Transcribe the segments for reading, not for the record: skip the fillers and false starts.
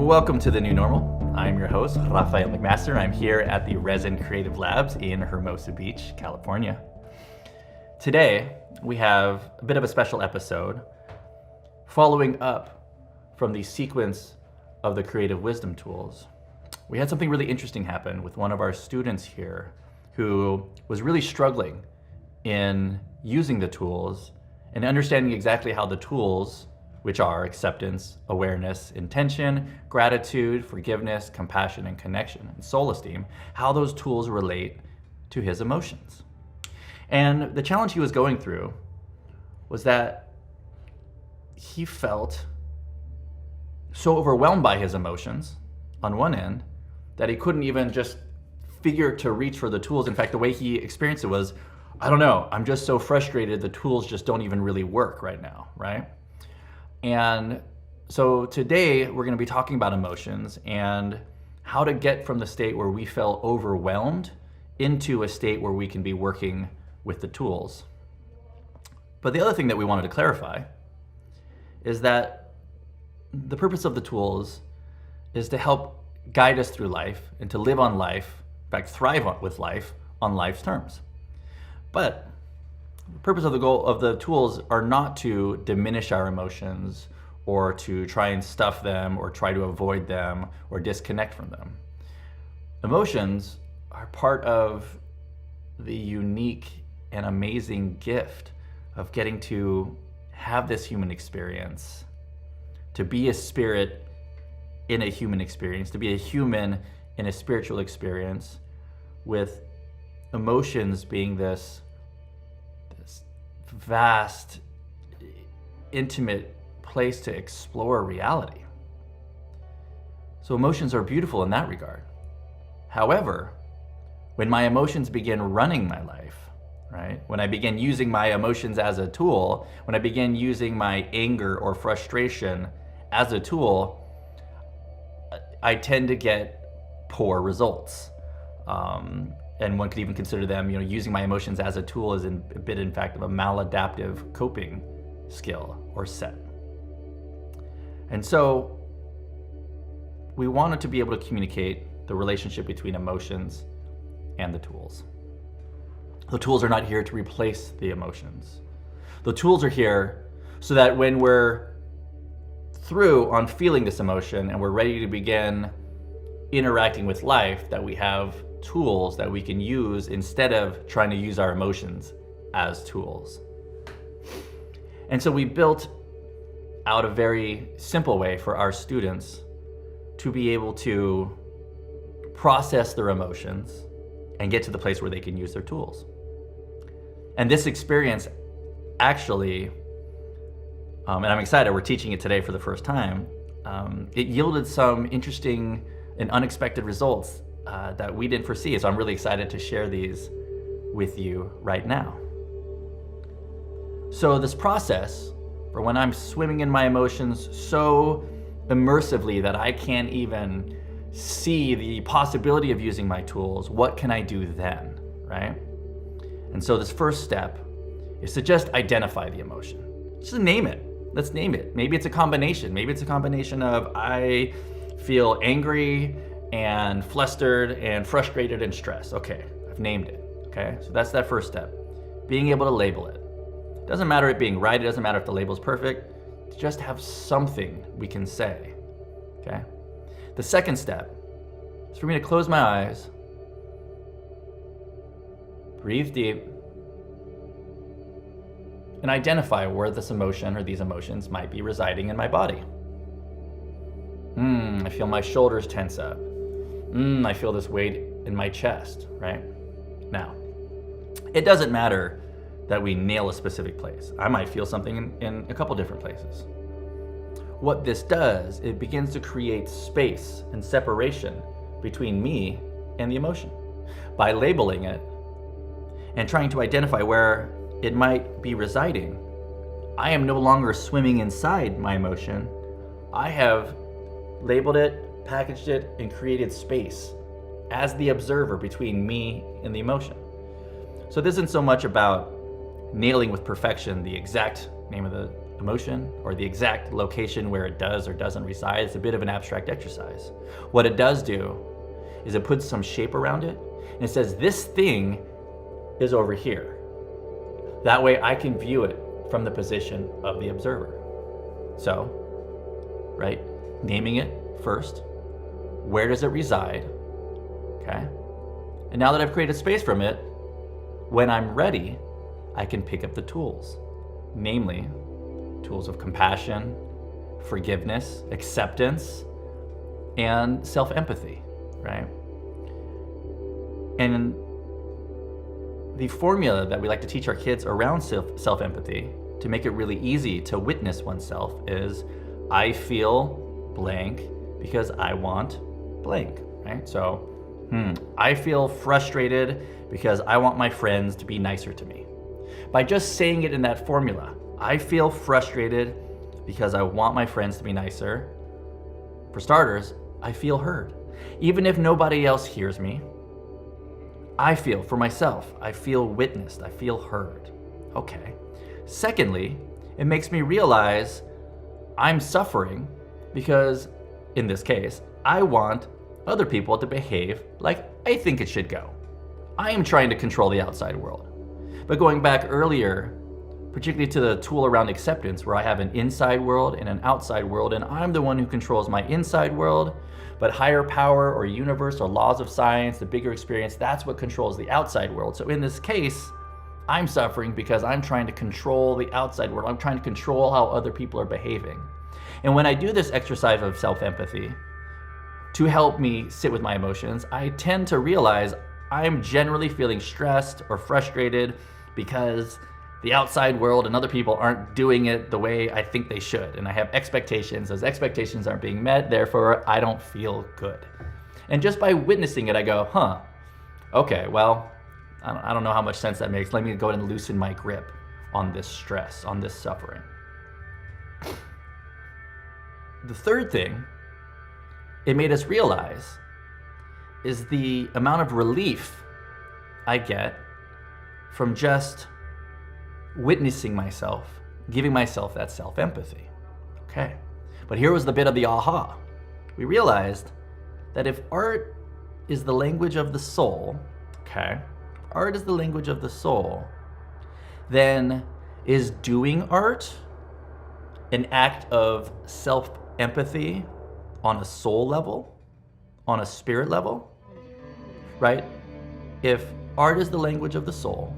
Welcome to the new normal. I'm your host, Rafael McMaster. I'm here at the Resin Creative Labs in Hermosa Beach, California. Today, we have a bit of a special episode following up from the sequence of the Creative Wisdom Tools. We had something really interesting happen with one of our students here who was really struggling in using the tools and understanding exactly how the tools, which are acceptance, awareness, intention, gratitude, forgiveness, compassion, and connection, and soul esteem, how those tools relate to his emotions. And the challenge he was going through was that he felt so overwhelmed by his emotions on one end that he couldn't even just figure to reach for the tools. In fact, the way he experienced it was, I don't know, I'm just so frustrated, the tools just don't even really work right now, right? And so today we're going to be talking about emotions and how to get from the state where we felt overwhelmed into a state where we can be working with the tools. But the other thing that we wanted to clarify is that the purpose of the tools is to help guide us through life and to live on life, in fact, thrive with life on life's terms. But the purpose of the goal of the tools are not to diminish our emotions or to try and stuff them or try to avoid them or disconnect from them. Emotions are part of the unique and amazing gift of getting to have this human experience, to be a spirit in a human experience, to be a human in a spiritual experience, with emotions being this vast, intimate place to explore reality. So emotions are beautiful in that regard. However, when my emotions begin running my life, right? When I begin using my emotions as a tool, when I begin using my anger or frustration as a tool, I tend to get poor results. And one could even consider them, using my emotions as a tool is a bit, in fact, of a maladaptive coping skill or set. And so we wanted to be able to communicate the relationship between emotions and the tools. The tools are not here to replace the emotions. The tools are here so that when we're through on feeling this emotion and we're ready to begin interacting with life, that we have tools that we can use instead of trying to use our emotions as tools. And so we built out a very simple way for our students to be able to process their emotions and get to the place where they can use their tools. And this experience actually, and I'm excited, we're teaching it today for the first time, it yielded some interesting and unexpected results that we didn't foresee. So I'm really excited to share these with you right now. So this process for when I'm swimming in my emotions so immersively that I can't even see the possibility of using my tools, what can I do then, right? And so this first step is to just identify the emotion. Just name it. Let's name it. Maybe it's a combination. Maybe it's a combination of I feel angry and flustered and frustrated and stressed. Okay, I've named it. Okay, so that's that first step. Being able to label it. It doesn't matter it being right. It doesn't matter if the label's perfect. Just have something we can say. Okay. The second step is for me to close my eyes, breathe deep, and identify where this emotion or these emotions might be residing in my body. I feel my shoulders tense up. I feel this weight in my chest, right? Now, it doesn't matter that we nail a specific place. I might feel something in a couple different places. What this does, it begins to create space and separation between me and the emotion. By labeling it and trying to identify where it might be residing, I am no longer swimming inside my emotion. I have labeled it, packaged it, and created space as the observer between me and the emotion. So this isn't so much about nailing with perfection the exact name of the emotion or the exact location where it does or doesn't reside. It's a bit of an abstract exercise. What it does do is it puts some shape around it and it says this thing is over here. That way I can view it from the position of the observer. So, right, naming it first. Where does it reside? Okay. And now that I've created space from it, when I'm ready, I can pick up the tools, namely tools of compassion, forgiveness, acceptance, and self-empathy, right? And the formula that we like to teach our kids around self-empathy to make it really easy to witness oneself is I feel blank because I want blank, right? So, I feel frustrated because I want my friends to be nicer to me. By just saying it in that formula, I feel frustrated because I want my friends to be nicer. For starters, I feel heard. Even if nobody else hears me, I feel for myself, I feel witnessed, I feel heard. Okay. Secondly, it makes me realize I'm suffering because, in this case, I want other people to behave like I think it should go. I am trying to control the outside world. But going back earlier, particularly to the tool around acceptance, where I have an inside world and an outside world, and I'm the one who controls my inside world, but higher power or universe or laws of science, the bigger experience, that's what controls the outside world. So in this case, I'm suffering because I'm trying to control the outside world. I'm trying to control how other people are behaving. And when I do this exercise of self-empathy to help me sit with my emotions, I tend to realize I'm generally feeling stressed or frustrated because the outside world and other people aren't doing it the way I think they should. And I have expectations. Those expectations aren't being met, therefore I don't feel good. And just by witnessing it, I go, okay, well, I don't know how much sense that makes. Let me go ahead and loosen my grip on this stress, on this suffering. The third thing it made us realize is the amount of relief I get from just witnessing myself, giving myself that self-empathy. Okay, but here was the bit of the aha. We realized that if art is the language of the soul, okay, art is the language of the soul, then is doing art an act of self-empathy on a soul level, on a spirit level, right? If art is the language of the soul,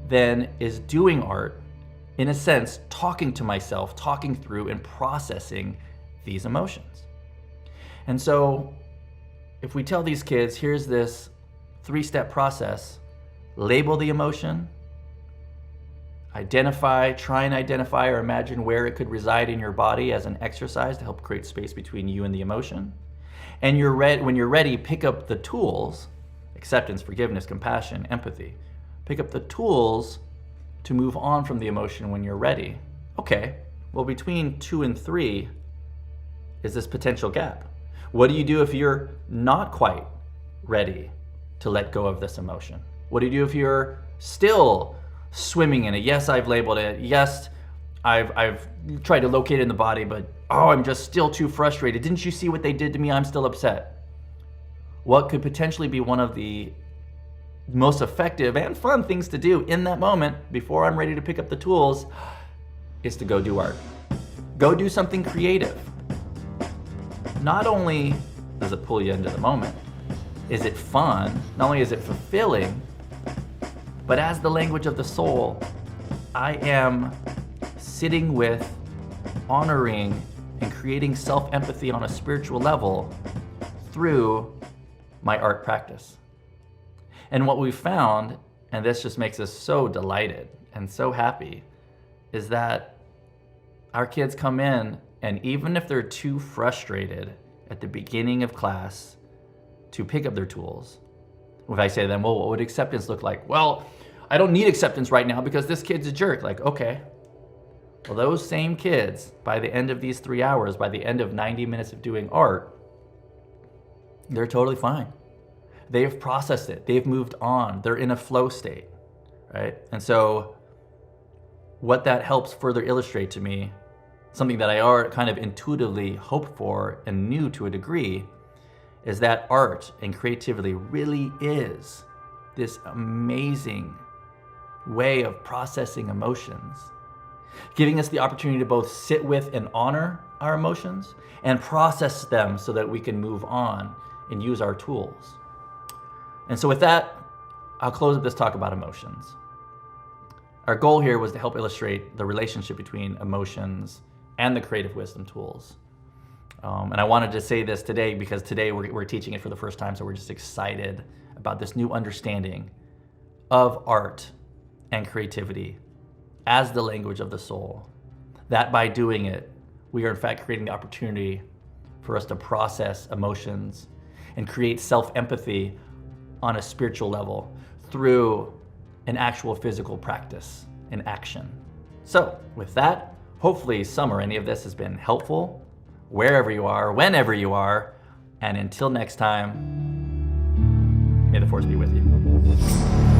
then is doing art, in a sense, talking to myself, talking through and processing these emotions. And so if we tell these kids, here's this 3-step process, label the emotion, try and identify or imagine where it could reside in your body as an exercise to help create space between you and the emotion. And when you're ready, pick up the tools, acceptance, forgiveness, compassion, empathy. Pick up the tools to move on from the emotion when you're ready. Okay, well, between 2 and 3 is this potential gap. What do you do if you're not quite ready to let go of this emotion? What do you do if you're still swimming in it? Yes, I've labeled it. Yes, I've tried to locate it in the body, but I'm just still too frustrated. Didn't you see what they did to me? I'm still upset. What could potentially be one of the most effective and fun things to do in that moment before I'm ready to pick up the tools is to go do art. Go do something creative. Not only does it pull you into the moment, is it fun, not only is it fulfilling, but as the language of the soul, I am sitting with, honoring, and creating self-empathy on a spiritual level through my art practice. And what we found, and this just makes us so delighted and so happy, is that our kids come in, and even if they're too frustrated at the beginning of class to pick up their tools, if I say to them, well, what would acceptance look like? Well, I don't need acceptance right now because this kid's a jerk. Like, okay. Well, those same kids, by the end of these 3 hours, by the end of 90 minutes of doing art, they're totally fine. They've processed it. They've moved on. They're in a flow state, right? And so what that helps further illustrate to me, something that I already kind of intuitively hoped for and knew to a degree, is that art and creativity really is this amazing way of processing emotions, giving us the opportunity to both sit with and honor our emotions and process them so that we can move on and use our tools. And so with that, I'll close up this talk about emotions. Our goal here was to help illustrate the relationship between emotions and the creative wisdom tools. And I wanted to say this today because today we're teaching it for the first time, so we're just excited about this new understanding of art and creativity as the language of the soul. That by doing it, we are in fact creating the opportunity for us to process emotions and create self-empathy on a spiritual level through an actual physical practice and action. So with that, hopefully some or any of this has been helpful wherever you are, whenever you are, and until next time, may the force be with you.